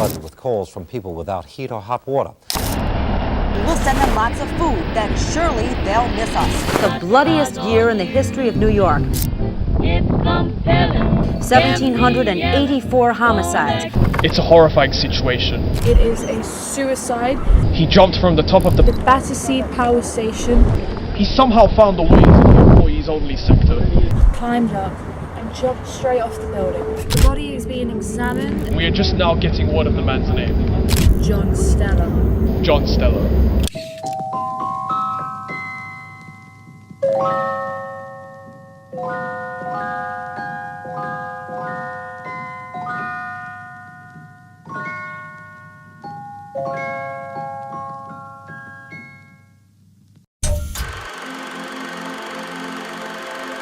flooded with calls from people without heat or hot water. We'll send them lots of food, then surely they'll miss us. The bloodiest year in the history of New York. 1,784 homicides. It's a horrifying situation. It is a suicide. He jumped from the top of the Battersea Power Station. He somehow found a way to the employees-only sector. Climbed up and jumped straight off the building. The body is being examined. We are just now getting word of the man's name. John Stella. John Stella.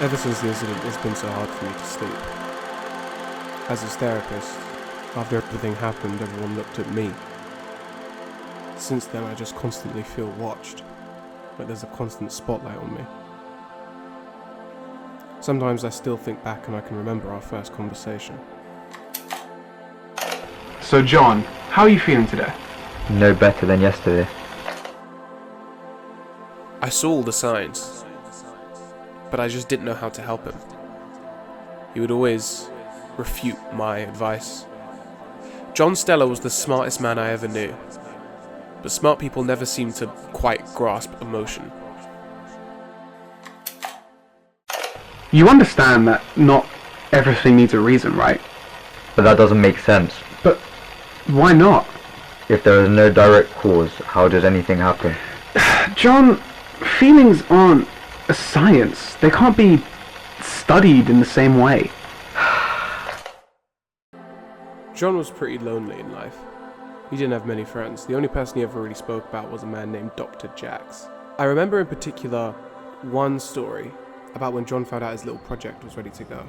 Ever since the incident, it's been so hard for me to sleep. As his therapist, after everything happened, everyone looked at me. Since then, I just constantly feel watched, like there's a constant spotlight on me. Sometimes I still think back and I can remember our first conversation. So John, how are you feeling today? No better than yesterday. I saw all the signs, but I just didn't know how to help him. He would always refute my advice. John Stella was the smartest man I ever knew, but smart people never seem to quite grasp emotion. You understand that not everything needs a reason, right? But that doesn't make sense. But why not? If there is no direct cause, how did anything happen? John, feelings aren't a science. They can't be studied in the same way. John was pretty lonely in life. He didn't have many friends. The only person he ever really spoke about was a man named Dr. Jax. I remember in particular one story about when John found out his little project was ready to go.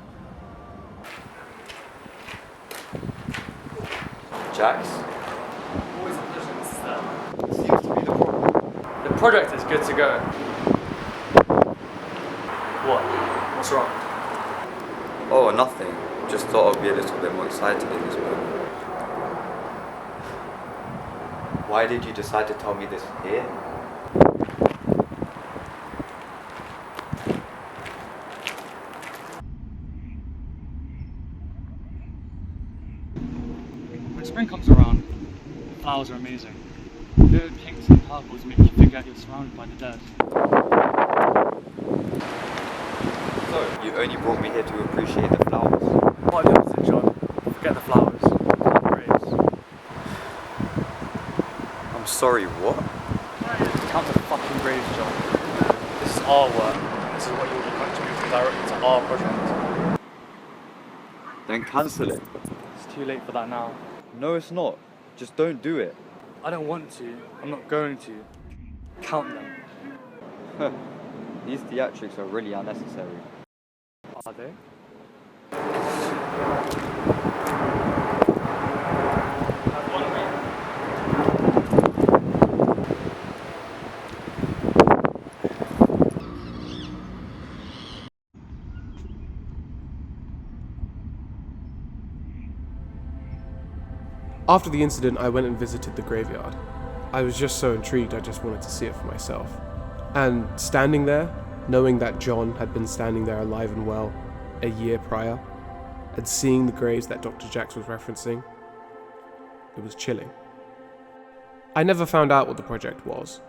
Jax? Always a pleasure, Mrs. Stella. Seems to be the problem. The project is good to go. What? What's wrong? Oh, nothing. Just thought I'd be a little bit more excited in this moment. Why did you decide to tell me this here? When spring comes around, the flowers are amazing. Vivid pinks and purples make you forget you're surrounded by the dead. So, you only brought me here to appreciate the flowers. Quite the opposite, John. Forget the flowers. Count the graves. I'm sorry, what? Count the fucking graves, John. This is our work. This is what you'll be contributing directly to our project. Then cancel it. It's too late for that now. No, it's not. Just don't do it. I don't want to. I'm not going to. Count them. These theatrics are really unnecessary. Are they? After the incident, I went and visited the graveyard. I was just so intrigued, I just wanted to see it for myself. And standing there, knowing that John had been standing there alive and well a year prior, and seeing the graves that Dr. Jax was referencing, it was chilling. I never found out what the project was.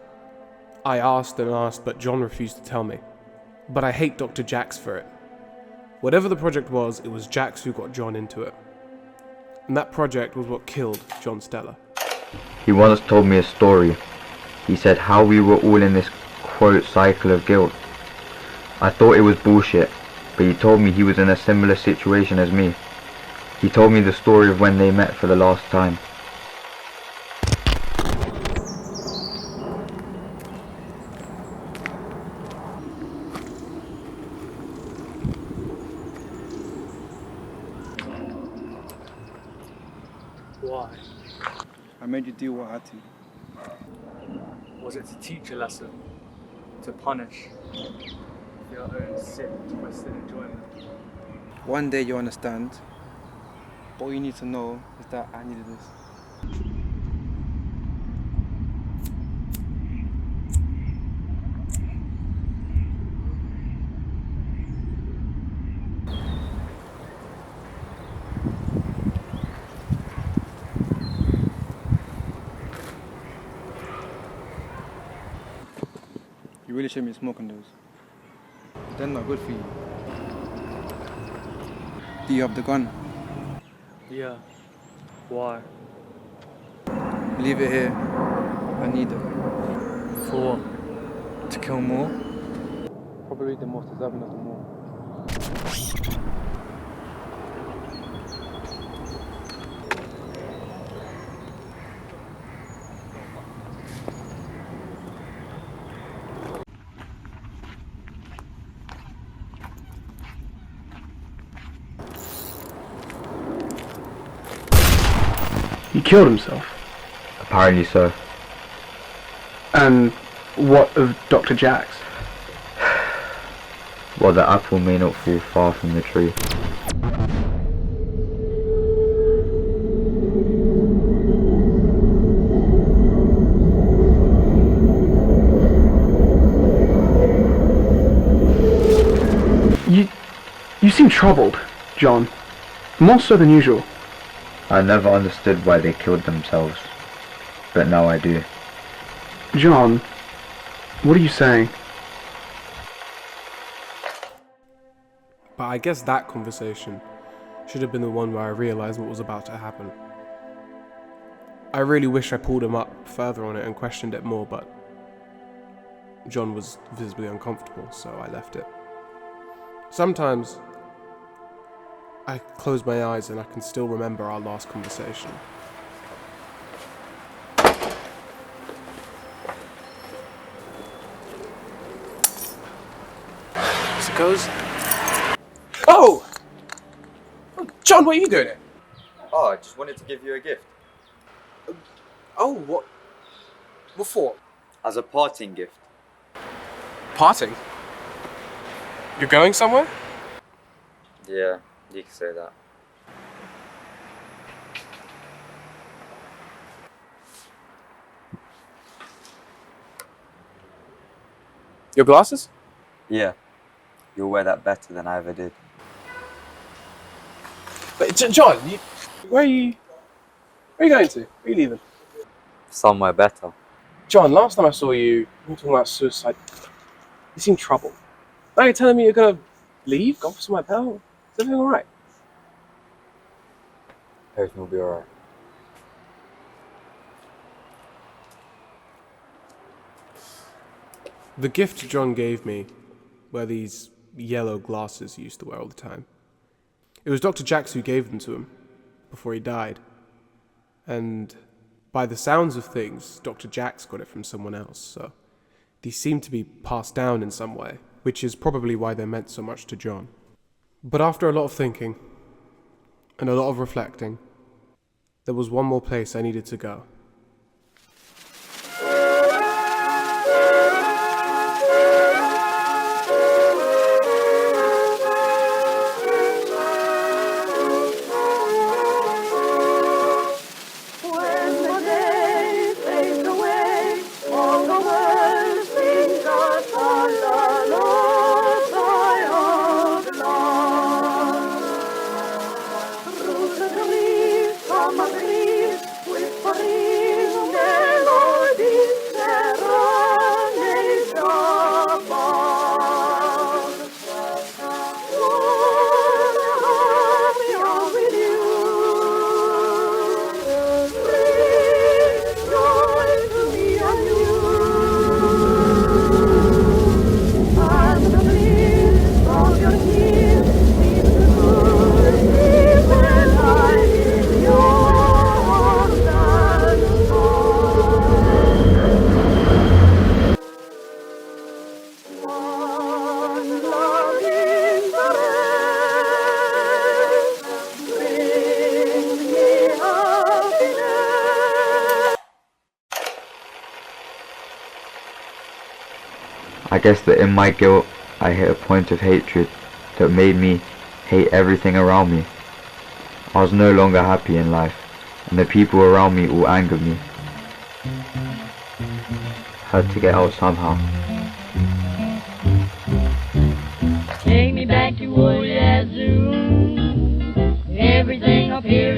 I asked and asked, but John refused to tell me. But I hate Dr. Jax for it. Whatever the project was, it was Jax who got John into it. And that project was what killed John Stella. He once told me a story. He said how we were all in this quote cycle of guilt. I thought it was bullshit, but he told me he was in a similar situation as me. He told me the story of when they met for the last time. Why? I made you do what I had to. Was it to teach a lesson? To punish? For your own sick, twisted enjoyment? One day you'll understand. But all you need to know is that I needed this. really shouldn't be smoking those. They're not good for you. Do you have the gun? Yeah. Why? Leave it here. I need it. For what? To kill more? Probably the most deserving of them all. He killed himself. Apparently so. And what of Dr. Jax? Well, the apple may not fall far from the tree. You seem troubled, John. More so than usual. I never understood why they killed themselves, but now I do. John, what are you saying? But I guess that conversation should have been the one where I realised what was about to happen. I really wish I pulled him up further on it and questioned it more, but John was visibly uncomfortable, so I left it. Sometimes I close my eyes and I can still remember our last conversation. So it goes. Oh! John, what are you doing here? Oh, I just wanted to give you a gift. Oh, what? What for? As a parting gift. Parting? You're going somewhere? Yeah, you can say that. Your glasses? Yeah, you'll wear that better than I ever did. But John, where are you going to? Where are you leaving? Somewhere better. John, last time I saw you, you were talking about suicide. You seemed troubled. Now you're telling me you're gonna leave, go for somewhere better? Is everything alright? Everything will be alright. The gift John gave me were these yellow glasses he used to wear all the time. It was Dr. Jax who gave them to him before he died. And by the sounds of things, Dr. Jax got it from someone else, so these seem to be passed down in some way, which is probably why they meant so much to John. But after a lot of thinking and a lot of reflecting, there was one more place I needed to go. I guess that in my guilt, I hit a point of hatred that made me hate everything around me. I was no longer happy in life, and the people around me all angered me. Had to get out somehow. Take me back to old Yazoo. Everything up here